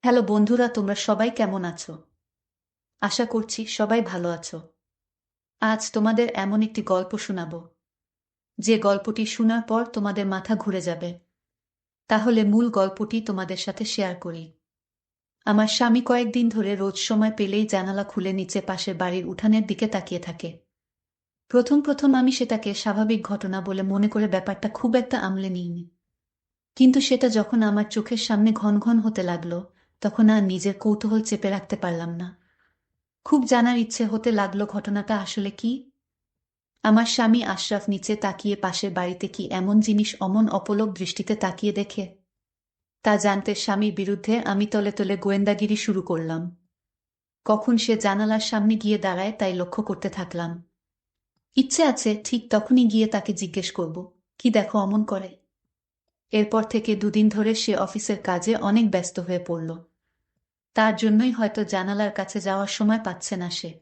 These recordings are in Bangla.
হ্যালো বন্ধুরা, তোমরা সবাই কেমন আছো? আশা করছি সবাই ভালো আছো। আজ তোমাদের এমন একটি গল্প শোনাবো যে গল্পটি শোনার পর তোমাদের মাথা ঘুরে যাবে। তাহলে মূল গল্পটি তোমাদের সাথে শেয়ার করি। আমার স্বামী কয়েকদিন ধরে রোজ সময় পেলেই জানালা খুলে নিচে পাশের বাড়ির উঠানের দিকে তাকিয়ে থাকে। প্রথম প্রথম আমি সেটাকে স্বাভাবিক ঘটনা বলে মনে করে ব্যাপারটা খুব একটা আমলে নিইনি। কিন্তু সেটা যখন আমার চোখের সামনে ঘন ঘন হতে লাগলো, তখন আর নিজের কৌতূহল চেপে রাখতে পারলাম না। খুব জানার ইচ্ছে হতে লাগলো ঘটনাটা আসলে কি। আমার স্বামী আশরাফ নিচে তাকিয়ে পাশের বাড়িতে কি এমন জিনিস অমন অপলক দৃষ্টিতে তাকিয়ে দেখে, তা জানতে স্বামীর বিরুদ্ধে আমি তলে তলে গোয়েন্দাগিরি শুরু করলাম। কখন সে জানালার সামনে গিয়ে দাঁড়ায় তাই লক্ষ্য করতে থাকলাম। ইচ্ছে আছে ঠিক তখনই গিয়ে তাকে জিজ্ঞেস করব, কি দেখো অমন করে। এরপর থেকে দুদিন ধরে সে অফিসের কাজে অনেক ব্যস্ত হয়ে পড়ল। তার জন্যই হয়তো জানালার কাছে যাওয়ার সময় পাচ্ছে না সে।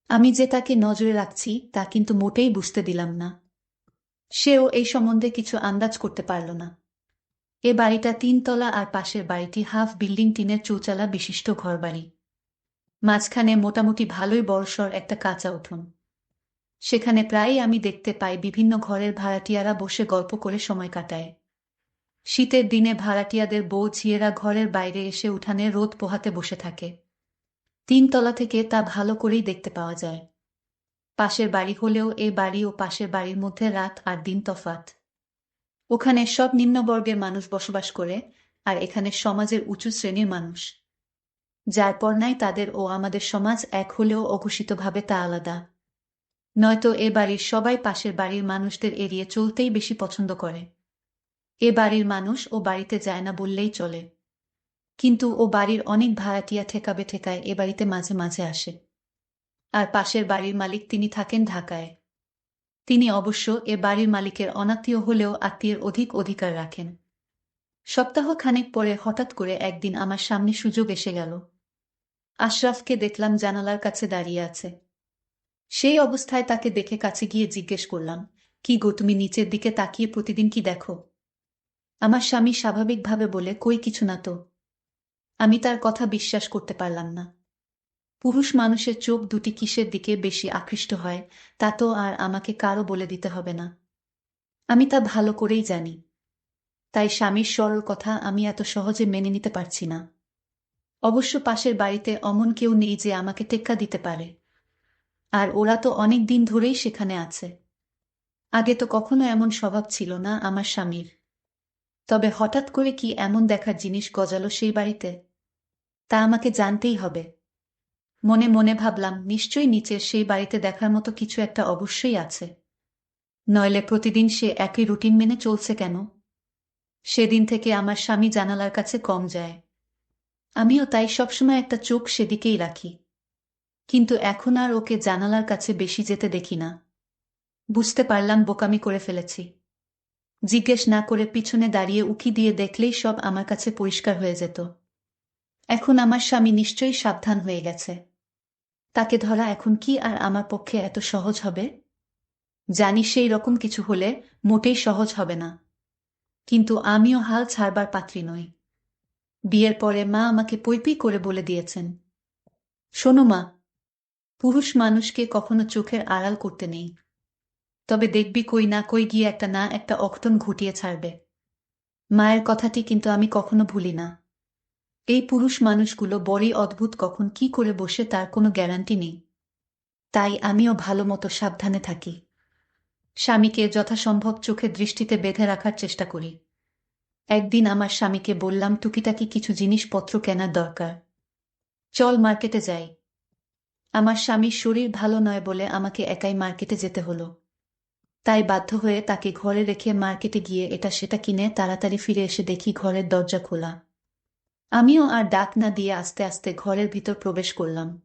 আমি যে তাকে নজরে রাখছি তা কিন্তু মোটেই বুঝতে দিলাম না। সেও এই সম্বন্ধে কিছু আন্দাজ করতে পারল না। এ বাড়িটা ৩ তলা আর পাশের বাড়িটি হাফ বিল্ডিং, টিনের চৌচালা বিশিষ্ট ঘরবাড়ি। মাঝখানে মোটামুটি ভালোই বড়সড় একটা কাঁচা উঠোন। সেখানে প্রায়ই আমি দেখতে পাই বিভিন্ন ঘরের ভাড়াটিয়ারা বসে গল্প করে সময় কাটায়। শীতের দিনে ভাড়াটিয়াদের বউ ঝিয়েরা ঘরের বাইরে এসে উঠানে রোদ পোহাতে বসে থাকে। ৩ তলা থেকে তা ভালো করেই দেখতে পাওয়া যায়। পাশের বাড়ি হলেও এ বাড়ি ও পাশের বাড়ির মধ্যে রাত আর দিন তফাত। ওখানে সব নিম্নবর্গের মানুষ বসবাস করে, আর এখানে সমাজের উঁচু শ্রেণীর মানুষ। যার পর নাই তাদের ও আমাদের সমাজ এক হলেও অঘোষিতভাবে তা আলাদা। নয়তো এ বাড়ির সবাই পাশের বাড়ির মানুষদের এড়িয়ে চলতেই বেশি পছন্দ করে। এ বাড়ির মানুষ ও বাড়িতে যায় না বললেই চলে। কিন্তু ও বাড়ির অনেক ভাড়াটিয়া ঠেকাবে ঠেকায় এ বাড়িতে মাঝে মাঝে আসে। আর পাশের বাড়ির মালিক তিনি থাকেন ঢাকায়। তিনি অবশ্য এ বাড়ির মালিকের অনাত্মীয় হলেও আত্মীয়ের অধিক অধিকার রাখেন। সপ্তাহ খানেক পরে হঠাৎ করে একদিন আমার সামনে সুযোগ এসে গেল। আশরাফকে দেখলাম জানালার কাছে দাঁড়িয়ে আছে। সেই অবস্থায় তাকে দেখে কাছে গিয়ে জিজ্ঞেস করলাম, কি গো, তুমি নিচের দিকে তাকিয়ে প্রতিদিন কি দেখো? আমার স্বামী স্বাভাবিকভাবে বলে, কই কিছু না তো। আমি তার কথা বিশ্বাস করতে পারলাম না। পুরুষ মানুষের চোখ দুটি কিসের দিকে বেশি আকৃষ্ট হয় তা তো আর আমাকে কারো বলে দিতে হবে না। আমি তা ভালো করেই জানি। তাই স্বামীর সরল কথা আমি এত সহজে মেনে নিতে পারছি না। অবশ্য পাশের বাড়িতে অমন কেউ নেই যে আমাকে টেক্কা দিতে পারে। আর ওরা তো অনেক দিন ধরেই সেখানে আছে। আগে তো কখনো এমন স্বভাব ছিল না আমার স্বামীর। তবে হঠাৎ করে কি এমন দেখার জিনিস গজালো সেই বাড়িতে, তা আমাকে জানতেই হবে। মনে মনে ভাবলাম, নিশ্চয়ই নিচের সেই বাড়িতে দেখার মতো কিছু একটা অবশ্যই আছে। নইলে প্রতিদিন সে একই রুটিন মেনে চলছে কেন? সেদিন থেকে আমার স্বামী জানালার কাছে কম যায়। আমিও তাই সবসময় একটা চোখ সেদিকেই রাখি। কিন্তু এখন আর ওকে জানালার কাছে বেশি যেতে দেখি না। বুঝতে পারলাম বোকামি করে ফেলেছি। জিজ্ঞেস না করে পিছনে দাঁড়িয়ে উকি দিয়ে দেখলেই সব আমার কাছে পরিষ্কার হয়ে যেত। এখন আমার স্বামী নিশ্চয়ই সাবধান হয়ে গেছে। তাকে ধরা এখন কি আর আমার পক্ষে এত সহজ হবে? জানি সেই রকম কিছু হলে মোটেই সহজ হবে না। কিন্তু আমিও হাল ছাড়বার পাত্রী নই। বিয়ের পরে মা আমাকে পৈপি করে বলে দিয়েছেন, শোনো মা, পুরুষ মানুষকে কখনো চোখের আড়াল করতে নেই। তবে দেখবি কই না কই গিয়ে একটা না একটা অঘটন ঘটিয়ে ছাড়বে। মায়ের কথাটি কিন্তু আমি কখনো ভুলি না। এই পুরুষ মানুষগুলো বড়ই অদ্ভুত, কখন কি করে বসে তার কোনো গ্যারান্টি নেই। তাই আমিও ভালো মতো সাবধানে থাকি। স্বামীকে যথাসম্ভব চোখের দৃষ্টিতে বেঁধে রাখার চেষ্টা করি। একদিন আমার স্বামীকে বললাম, টুকিটাকি কিছু জিনিসপত্র কেনার দরকার, চল মার্কেটে যাই। আমার স্বামীর শরীর ভালো নয় বলে আমাকে একাই মার্কেটে যেতে হলো। তাই বাধ্য হয়ে তাকে ঘরে রেখে মার্কেটে গিয়ে এটা সেটা কিনে তাড়াতাড়ি ফিরে এসে দেখি ঘরের দরজা খোলা। আমিও আর ডাক না দিয়ে আস্তে আস্তে ঘরের ভিতর প্রবেশ করলাম।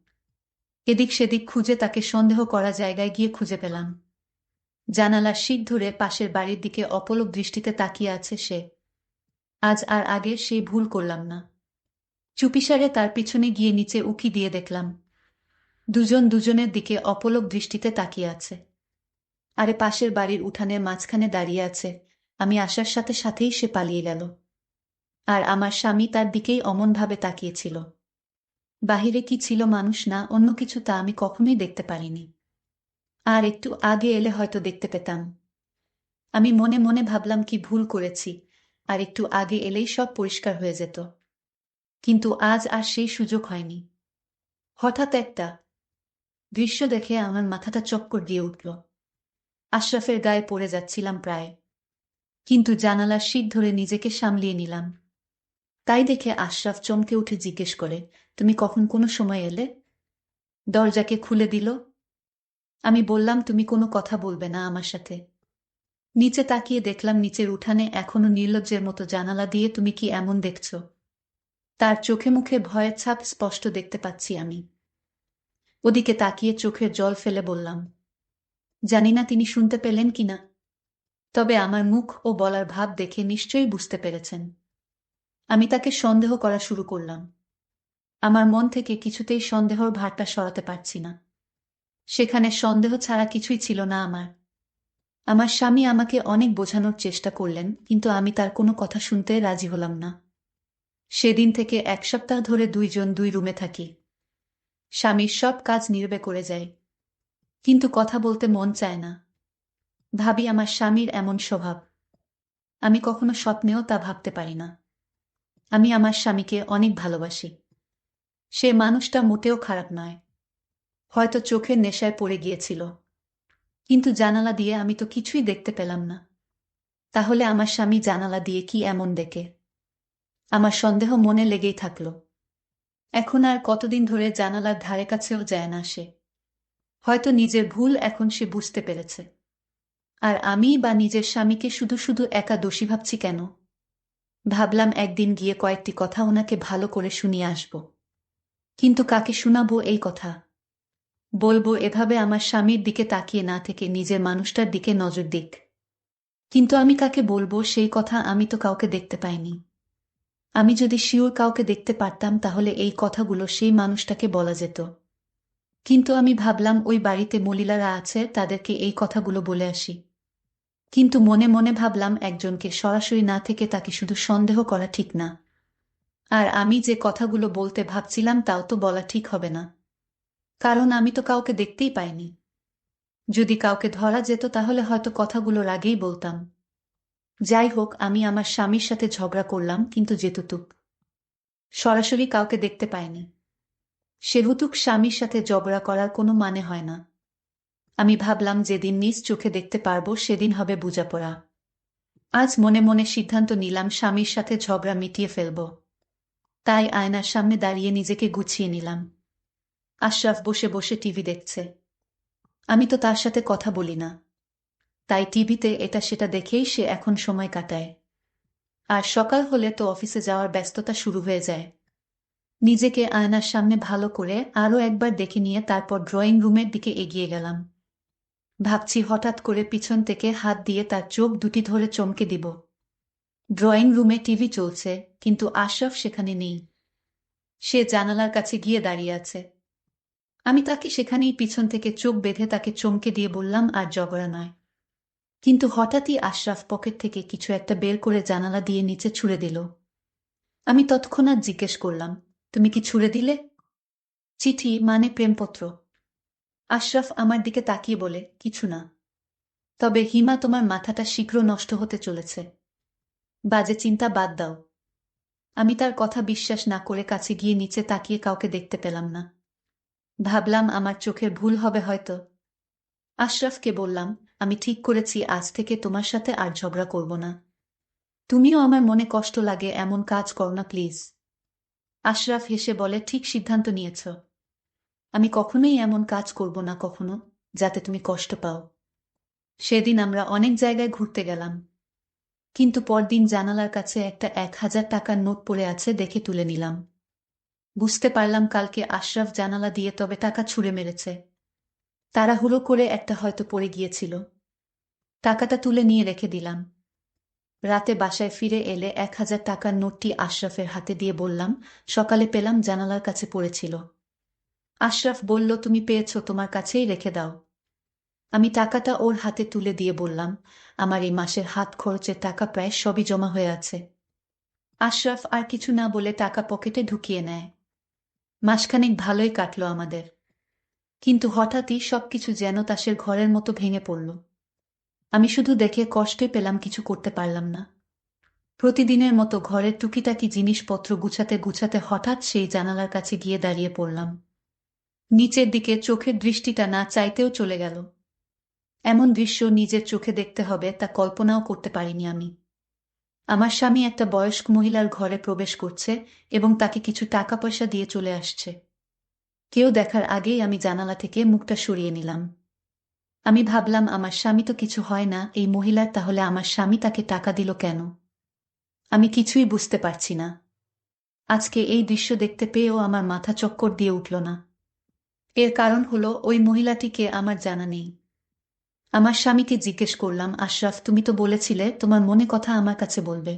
এদিক সেদিক খুঁজে তাকে সন্দেহ করা জায়গায় গিয়ে খুঁজে পেলাম। জানালার শিক ধরে পাশের বাড়ির দিকে অপলক দৃষ্টিতে তাকিয়ে আছে সে। আজ আর আগে সেই ভুল করলাম না। চুপিসারে তার পিছনে গিয়ে নিচে উকি দিয়ে দেখলাম দুজন দুজনের দিকে অপলক দৃষ্টিতে তাকিয়ে আছে। আরে পাশের বাড়ির উঠানের মাঝখানে দাঁড়িয়ে আছে। আমি আসার সাথে সাথেই সে পালিয়ে গেল। আর আমার স্বামী তার দিকেই অমনভাবে তাকিয়েছিল। বাহিরে কি ছিল মানুষ না অন্য কিছু তা আমি কখনোই দেখতে পারিনি। আর একটু আগে এলে হয়তো দেখতে পেতাম। আমি মনে মনে ভাবলাম কি ভুল করেছি, আর একটু আগে এলেই সব পরিষ্কার হয়ে যেত। কিন্তু আজ আর সেই সুযোগ হয়নি। হঠাৎ একটা দৃশ্য দেখে আমার মাথাটা চক্কর দিয়ে উঠল। আশরাফের গায়ে পড়ে যাচ্ছিলাম প্রায়, কিন্তু জানালার শিক ধরে নিজেকে সামলিয়ে নিলাম। তাই দেখে আশরাফ চমকে উঠে জিজ্ঞেস করে, তুমি কখন কোনো সময় এলে? দরজাকে খুলে দিল। আমি বললাম, তুমি কোনো কথা বলবে না আমার সাথে? নিচে তাকিয়ে দেখলাম নিচের উঠানে এখনো নির্লজ্জের মতো জানালা দিয়ে তুমি কি এমন দেখছ? তার চোখে মুখে ভয়ের ছাপ স্পষ্ট দেখতে পাচ্ছি আমি। ওদিকে তাকিয়ে চোখের জল ফেলে বললাম, জানি না তিনি শুনতে পেলেন কিনা, তবে আমার মুখ ও বলার ভাব দেখে নিশ্চয়ই বুঝতে পেরেছেন। আমি তাকে সন্দেহ করা শুরু করলাম। আমার মন থেকে কিছুতেই সন্দেহর ভারটা সরাতে পারছি না। সেখানে সন্দেহ ছাড়া কিছুই ছিল না আমার। আমার স্বামী আমাকে অনেক বোঝানোর চেষ্টা করলেন, কিন্তু আমি তার কোনো কথা শুনতে রাজি হলাম না। সেদিন থেকে 1 সপ্তাহ ধরে দুইজন দুই রুমে থাকি। স্বামীর সব কাজ নীরবে করে যায়, কিন্তু কথা বলতে মন চায় না। ভাবি আমার স্বামীর এমন স্বভাব, আমি কখনো স্বপ্নেও তা ভাবতে পারি না। আমি আমার স্বামীকে অনেক ভালোবাসি। সে মানুষটা মোটেও খারাপ নয়, হয়তো চোখের নেশায় পড়ে গিয়েছিল। কিন্তু জানালা দিয়ে আমি তো কিছুই দেখতে পেলাম না। তাহলে আমার স্বামী জানালা দিয়ে কি এমন দেখে? আমার সন্দেহ মনে লেগেই থাকল। এখন আর কতদিন ধরে জানালার ধারে কাছেও যায় না সে। হয়তো নিজের ভুল এখন সে বুঝতে পেরেছে। আর আমি বা নিজের স্বামীকে শুধু শুধু একা দোষী ভাবছি কেন? ভাবলাম একদিন গিয়ে কয়েকটি কথা ওনাকে ভালো করে শুনিয়ে আসব। কিন্তু কাকে শোনাবো এই কথা? বলবো এভাবে আমার স্বামীর দিকে তাকিয়ে না থেকে নিজের মানুষটার দিকে নজর দিক। কিন্তু আমি কাকে বলবো সেই কথা? আমি তো কাউকে দেখতে পাইনি। আমি যদি শিওর কাউকে দেখতে পারতাম তাহলে এই কথাগুলো সেই মানুষটাকে বলা যেত। কিন্তু আমি ভাবলাম ওই বাড়িতে মলিলারা আছে, তাদেরকে এই কথাগুলো বলে আসি। কিন্তু মনে মনে ভাবলাম একজনকে সরাসরি না থেকে তাকে শুধু সন্দেহ করা ঠিক না। আর আমি যে কথাগুলো বলতে ভাবছিলাম তাও তো বলা ঠিক হবে না, কারণ আমি তো কাউকে দেখতেই পাইনি। যদি কাউকে ধরা যেত তাহলে হয়তো কথাগুলোর আগেই বলতাম। যাই হোক, আমি আমার স্বামীর সাথে ঝগড়া করলাম, কিন্তু যেতুতুক সরাসরি কাউকে দেখতে পাইনি, সেহুতুক স্বামীর সাথে ঝগড়া করার কোনো মানে হয় না। আমি ভাবলাম যেদিন নিজ চোখে দেখতে পারবো সেদিন হবে বোঝাপড়া। আজ মনে মনে সিদ্ধান্ত নিলাম স্বামীর সাথে ঝগড়া মিটিয়ে ফেলব। তাই আয়নার সামনে দাঁড়িয়ে নিজেকে গুছিয়ে নিলাম। আশরাফ বসে বসে টিভি দেখছে। আমি তো তার সাথে কথা বলি না, তাই টিভিতে এটা সেটা দেখেই সে এখন সময় কাটায়। আর সকাল হলে তো অফিসে যাওয়ার ব্যস্ততা শুরু হয়ে যায়। নিজেকে আয়নার সামনে ভালো করে আরও একবার দেখে নিয়ে তারপর ড্রয়িং রুমের দিকে এগিয়ে গেলাম। ভাবছি হঠাৎ করে পিছন থেকে হাত দিয়ে তার চোখ দুটি ধরে চমকে দিব। ড্রয়িং রুমে টিভি চলছে, কিন্তু আশরাফ সেখানে নেই। সে জানালার কাছে গিয়ে দাঁড়িয়ে আছে। আমি তাকে সেখানেই পিছন থেকে চোখ বেঁধে তাকে চমকে দিয়ে বললাম, আর ঝগড়া নয়। কিন্তু হঠাৎই আশরাফ পকেট থেকে কিছু একটা বের করে জানালা দিয়ে নিচে ছুঁড়ে দিল। আমি তৎক্ষণাৎ জিজ্ঞেস করলাম, তুমি কি ছুঁড়ে দিলে? চিঠি মানে প্রেমপত্র। আশরাফ আমার দিকে তাকিয়ে বলে, কিছু না। তবে হিমা, তোমার মাথাটা শীঘ্র নষ্ট হতে চলেছে। বাজে চিন্তা বাদ দাও। আমি তার কথা বিশ্বাস না করে কাছে গিয়ে নিচে তাকিয়ে কাউকে দেখতে পেলাম না। ভাবলাম আমার চোখের ভুল হবে হয়তো। আশরাফকে বললাম, আমি ঠিক করেছি আজ থেকে তোমার সাথে আর ঝগড়া করব না। তুমিও আমার মনে কষ্ট লাগে এমন কাজ করো না প্লিজ। আশরাফ হেসে বলে, ঠিক সিদ্ধান্ত নিয়েছ। আমি কখনোই এমন কাজ করব না কখনো, যাতে তুমি কষ্ট পাও। সেদিন আমরা অনেক জায়গায় ঘুরতে গেলাম, কিন্তু পরদিন জানালার কাছে একটা 1000 টাকার নোট পড়ে আছে দেখে তুলে নিলাম। বুঝতে পারলাম কালকে আশরাফ জানালা দিয়ে তবে টাকা ছুঁড়ে মেরেছে। তাড়াহুড়ো করে একটা হয়তো পড়ে গিয়েছিল। টাকাটা তুলে নিয়ে রেখে দিলাম। রাতে বাসায় ফিরে এলে 1000 টাকার নোটটি আশরাফের হাতে দিয়ে বললাম, সকালে পেলাম জানালার কাছে পড়েছিল। আশরাফ বলল, তুমি পেয়েছ, তোমার কাছেই রেখে দাও। আমি টাকাটা ওর হাতে তুলে দিয়ে বললাম, আমার এই মাসের হাত খরচের টাকা প্রায় সবই জমা হয়ে আছে। আশরাফ আর কিছু না বলে টাকা পকেটে ঢুকিয়ে নেয়। মাসখানেক ভালোই কাটল আমাদের, কিন্তু হঠাৎই সবকিছু যেন তাসের ঘরের মতো ভেঙে পড়ল। আমি শুধু দেখে কষ্টই পেলাম, কিছু করতে পারলাম না। প্রতিদিনের মতো ঘরের টুকিটাকি জিনিসপত্র গুছাতে গুছাতে হঠাৎ সেই জানালার কাছে গিয়ে দাঁড়িয়ে পড়লাম। নিচের দিকে চোখের দৃষ্টিটা না চাইতেও চলে গেল। এমন দৃশ্য নিজের চোখে দেখতে হবে তা কল্পনাও করতে পারিনি আমি। আমার স্বামী একটা বয়স্ক মহিলার ঘরে প্রবেশ করছে এবং তাকে কিছু টাকা পয়সা দিয়ে চলে আসছে। কেউ দেখার আগেই আমি জানালা থেকে মুখটা সরিয়ে নিলাম। আমি ভাবলাম, আমার স্বামী তো কিছু হয় না, এই মহিলার তাহলে আমার স্বামী তাকে টাকা দিল কেন? আমি কিছুই বুঝতে পারছি না। আজকে এই দৃশ্য দেখতে পেয়েও আমার মাথা চক্কর দিয়ে উঠল না। এর কারণ হলো ওই মহিলাটিকে আমার জানা নেই। আমার স্বামীকে জিজ্ঞেস করলাম, আশরাফ, তুমি তো বলেছিলে তোমার মনে কথা আমার কাছে বলবে।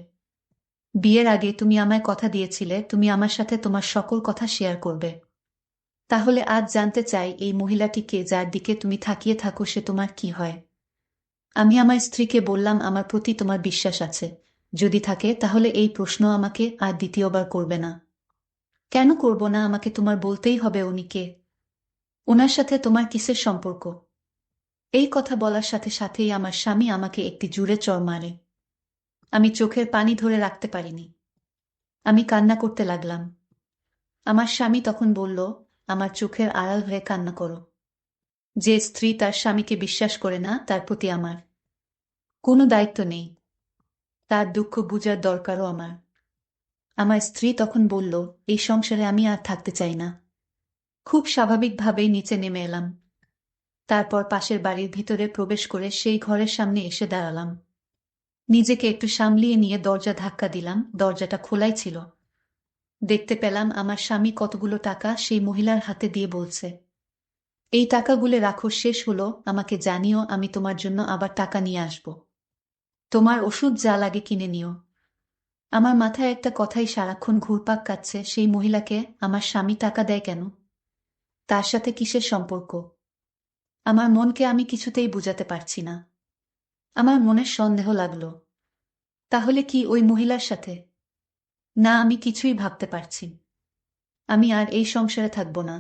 বিয়ের আগে তুমি আমায় কথা দিয়েছিলে তুমি আমার সাথে তোমার সকল কথা শেয়ার করবে। তাহলে আজ জানতে চাই, এই মহিলাটিকে যার দিকে তুমি তাকিয়ে থাকো সে তোমার কি হয়? আমি আমার স্ত্রীকে বললাম, আমার প্রতি তোমার বিশ্বাস আছে, যদি থাকে তাহলে এই প্রশ্ন আমাকে আর দ্বিতীয়বার করবে না। কেন করব না? আমাকে তোমার বলতেই হবে উনি কে, ওনার সাথে তোমার কিসের সম্পর্ক? এই কথা বলার সাথে সাথেই আমার স্বামী আমাকে একটি জোরে চড় মারে। আমি চোখের পানি ধরে রাখতে পারিনি। আমি কান্না করতে লাগলাম। আমার স্বামী তখন বলল, আমার চোখের আড়াল হয়ে কান্না করো। যে স্ত্রী তার স্বামীকে বিশ্বাস করে না তার প্রতি আমার কোনো দায়িত্ব নেই, তার দুঃখ বুঝার দরকারও আমার। আমার স্ত্রী তখন বলল, এই সংসারে আমি আর থাকতে চাই না। খুব স্বাভাবিকভাবেই নিচে নেমে এলাম। তারপর পাশের বাড়ির ভিতরে প্রবেশ করে সেই ঘরের সামনে এসে দাঁড়ালাম। নিজেকে একটু সামলিয়ে নিয়ে দরজা ধাক্কা দিলাম, দরজাটা খোলাই ছিল। দেখতে পেলাম আমার স্বামী কতগুলো টাকা সেই মহিলার হাতে দিয়ে বলছে, এই টাকাগুলো রাখো, শেষ হলো আমাকে জানিও, আমি তোমার জন্য আবার টাকা নিয়ে আসব। তোমার ওষুধ যা লাগে কিনে নিও। আমার মাথায় একটা কথাই সারাক্ষণ ঘুরপাক কাটছে, সেই মহিলাকে আমার স্বামী টাকা দেয় কেন? তার সাথে কিসের সম্পর্ক? আমার মনকে আমি কিছুতেই বুঝাতে পারছি না। আমার মনের সন্দেহ লাগলো, তাহলে কি ওই মহিলার সাথে? না, আমি কিছুই ভাবতে পারছি। আমি আর এই সংসারে থাকব না।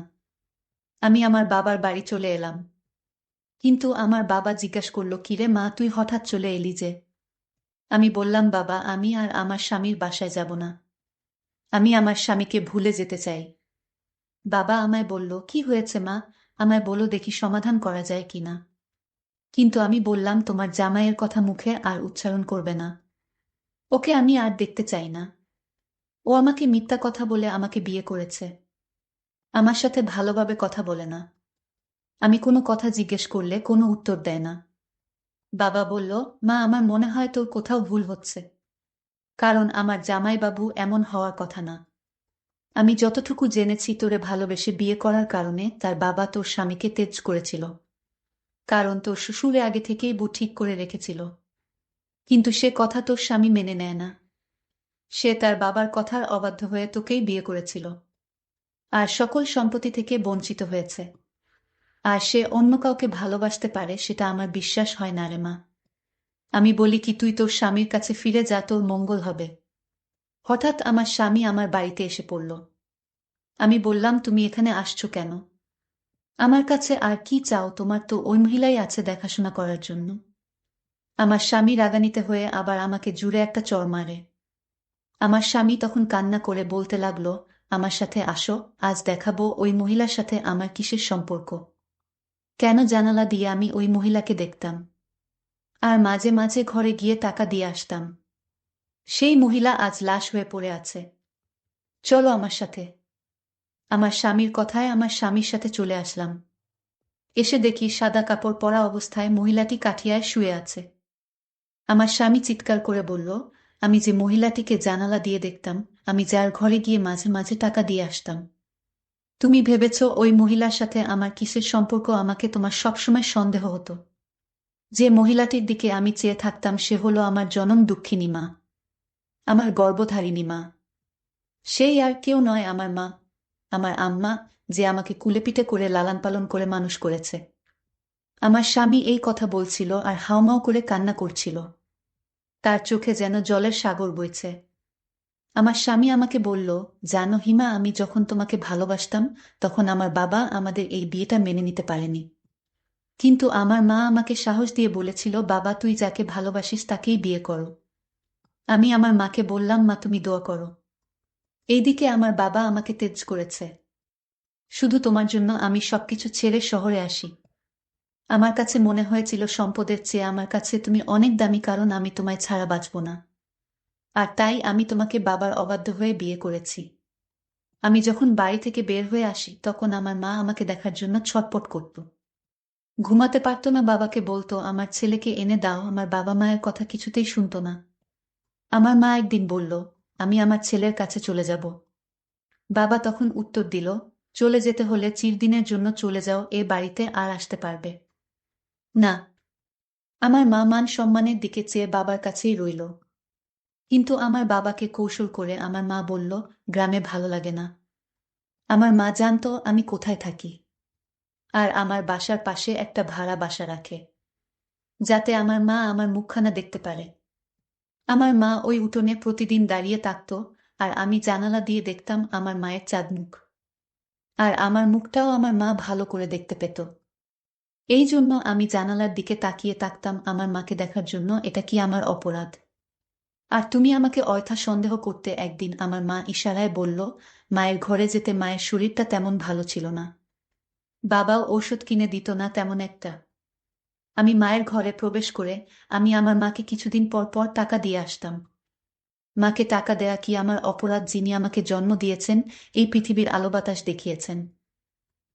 আমি আমার বাবার বাড়ি চলে এলাম। কিন্তু আমার বাবা জিজ্ঞাসা করল, কিরে মা, তুই হঠাৎ চলে এলি যে? আমি বললাম, বাবা, আমি আর আমার স্বামীর বাসায় যাব না। আমি আমার স্বামীকে ভুলে যেতে চাই। বাবা আমায় বলল, কি হয়েছে মা, আমায় বলো দেখি সমাধান করা যায় কিনা। কিন্তু আমি বললাম, তোমার জামাইয়ের কথা মুখে আর উচ্চারণ করবে না। ওকে আমি আর দেখতে চাই না। ও আমাকে মিথ্যা কথা বলে আমাকে বিয়ে করেছে। আমার সাথে ভালোভাবে কথা বলে না। আমি কোনো কথা জিজ্ঞেস করলে কোনো উত্তর দেয় না। বাবা বলল, মা, আমার মনে হয় তোর কোথাও ভুল হচ্ছে, কারণ আমার জামাইবাবু এমন হওয়ার কথা না। আমি যতটুকু জেনেছি, তোরে ভালোবেসে বিয়ে করার কারণে তার বাবা তোর স্বামীকে তেজ করেছিল, কারণ তোর শ্বশুরে আগে থেকেই বউ ঠিক করে রেখেছিল। কিন্তু সে কথা তোর স্বামী মেনে নেয় না। সে তার বাবার কথার অবাধ্য হয়ে তোকেই বিয়ে করেছিল, আর সকল সম্পত্তি থেকে বঞ্চিত হয়েছে। আর সে অন্য কাউকে ভালোবাসতে পারে সেটা আমার বিশ্বাস হয় না রে মা। আমি বলি কি, তুই তোর স্বামীর কাছে ফিরে যা, তোর মঙ্গল হবে। হঠাৎ আমার স্বামী আমার বাড়িতে এসে পড়ল। আমি বললাম, তুমি এখানে আসছো কেন? আমার কাছে আর কি চাও? তোমার তো ওই মহিলাই আছে দেখাশোনা করার জন্য। আমার স্বামী রাগান্বিত হয়ে আবার আমাকে জুড়ে একটা চড় মারে। আমার স্বামী তখন কান্না করে বলতে লাগলো, আমার সাথে আসো, আজ দেখাবো ওই মহিলার সাথে আমার কিসের সম্পর্ক। কেন জানালা দিয়ে আমি ওই মহিলাকে দেখতাম, আর মাঝে মাঝে ঘরে গিয়ে টাকা দিয়ে আসতাম। সেই মহিলা আজ লাশ হয়ে পড়ে আছে। চলো আমার সাথে। আমার স্বামীর কথায় আমার স্বামীর সাথে চলে আসলাম। এসে দেখি সাদা কাপড় পরা অবস্থায় মহিলাটি কাঠিয়ায় শুয়ে আছে। আমার স্বামী চিৎকার করে বলল, আমি যে মহিলাটিকে জানালা দিয়ে দেখতাম, আমি যার ঘরে গিয়ে মাঝে মাঝে টাকা দিয়ে আসতাম। তুমি ভেবেছ ওই মহিলার সাথে আমার কিসের সম্পর্ক? আমাকে তোমার সবসময় সন্দেহ হতো। যে মহিলাটির দিকে আমি চেয়ে থাকতাম সে হলো আমার জনম দুঃখিনী মা, আমার গর্ভধারিণী মা। সেই আর কেউ নয়, আমার মা, আমার আম্মা, যে আমাকে কুলেপিঠে করে লালন পালন করে মানুষ করেছে। আমার স্বামী এই কথা বলছিল আর হাউমাউ করে কান্না করছিল। তার চোখে যেন জলের সাগর বইছে। আমার স্বামী আমাকে বলল, জানো হিমা, আমি যখন তোমাকে ভালোবাসতাম তখন আমার বাবা আমাদের এই বিয়েটা মেনে নিতে পারেনি। কিন্তু আমার মা আমাকে সাহস দিয়ে বলেছিল, বাবা তুই যাকে ভালোবাসিস তাকেই বিয়ে করো। আমি আমার মাকে বললাম, মা তুমি দোয়া করো। এইদিকে আমার বাবা আমাকে তেজ করেছে। শুধু তোমার জন্য আমি সবকিছু ছেড়ে শহরে আসি। আমার কাছে মনে হয়েছিল সম্পদের চেয়ে আমার কাছে তুমি অনেক দামি, কারণ আমি তোমায় ছাড়া বাঁচব না। আর তাই আমি তোমাকে বাবার অবাধ্য হয়ে বিয়ে করেছি। আমি যখন বাড়ি থেকে বের হয়ে আসি তখন আমার মা আমাকে দেখার জন্য ছটপট করত। ঘুমাতে পারত না, বাবাকে বলতো আমার ছেলেকে এনে দাও। আমার বাবা মায়ের কথা কিছুতেই শুনতো না। আমার মা একদিন বলল, আমি আমার ছেলের কাছে চলে যাব। বাবা তখন উত্তর দিল, চলে যেতে হলে চিরদিনের জন্য চলে যাও, এ বাড়িতে আর আসতে পারবে না। আমার মা মান সম্মানের দিকে চেয়ে বাবার কাছেই রইল। কিন্তু আমার বাবাকে কৌশল করে আমার মা বলল, গ্রামে ভালো লাগে না। আমার মা জানতো আমি কোথায় থাকি, আর আমার বাসার পাশে একটা ভাড়া বাসা রাখে, যাতে আমার মা আমার মুখখানা দেখতে পারে। আমার মা ওই উঠোনে প্রতিদিন দাঁড়িয়ে থাকত, আর আমি জানালা দিয়ে দেখতাম আমার মায়ের চাঁদমুখ। আর আমার মুখটাও আমার মা ভালো করে দেখতে পেত। এই জন্য আমি জানালার দিকে তাকিয়ে থাকতাম আমার মাকে দেখার জন্য। এটা কি আমার অপরাধ? আর তুমি আমাকে অযথা সন্দেহ করতে। একদিন আমার মা ইশারায় বলল, মায়ের ঘরে যেতে। মায়ের শরীরটা তেমন ভালো ছিল না। বাবাও ঔষধ কিনে দিত না তেমন একটা। আমি মায়ের ঘরে প্রবেশ করে আমি আমার মাকে কিছুদিন পর পর টাকা দিয়ে আসতাম। মাকে টাকা দেয়া কি আমার অপরাধ? যিনি আমাকে জন্ম দিয়েছেন, এই পৃথিবীর আলো বাতাস দেখিয়েছেন।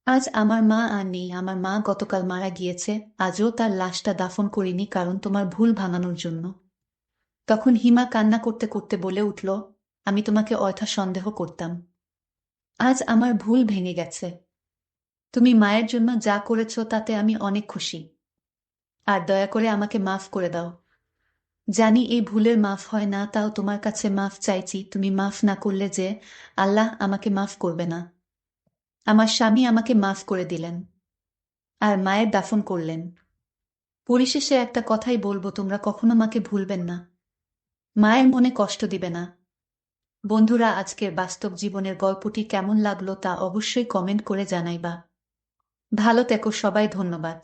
আজ আমার মা আর নেই। আমার মা গতকাল মারা গিয়েছে। আজও তার লাশটা দাফন করিনি, কারণ তোমার ভুল ভাঙানোর জন্য। তখন হিমা কান্না করতে করতে বলে উঠল, আমি তোমাকে অযথা সন্দেহ করতাম। আজ আমার ভুল ভেঙে গেছে। তুমি মায়ের জন্য যা করেছ তাতে আমি অনেক খুশি। আর দয়া করে আমাকে মাফ করে দাও। জানি এই ভুলের মাফ হয় না, তাও তোমার কাছে মাফ চাইছি। তুমি মাফ না করলে যে আল্লাহ আমাকে মাফ করবে না। আমার স্বামী আমাকে মাফ করে দিলেন, আর মায়ের দাফন করলেন। পরিশেষে একটা কথাই বলবো, তোমরা কখনো মাকে ভুলবেন না। মায়ের মনে কষ্ট দিবে না। বন্ধুরা, আজকের বাস্তব জীবনের গল্পটি কেমন লাগলো তা অবশ্যই কমেন্ট করে জানাইবা। ভালো থেকো সবাই, ধন্যবাদ।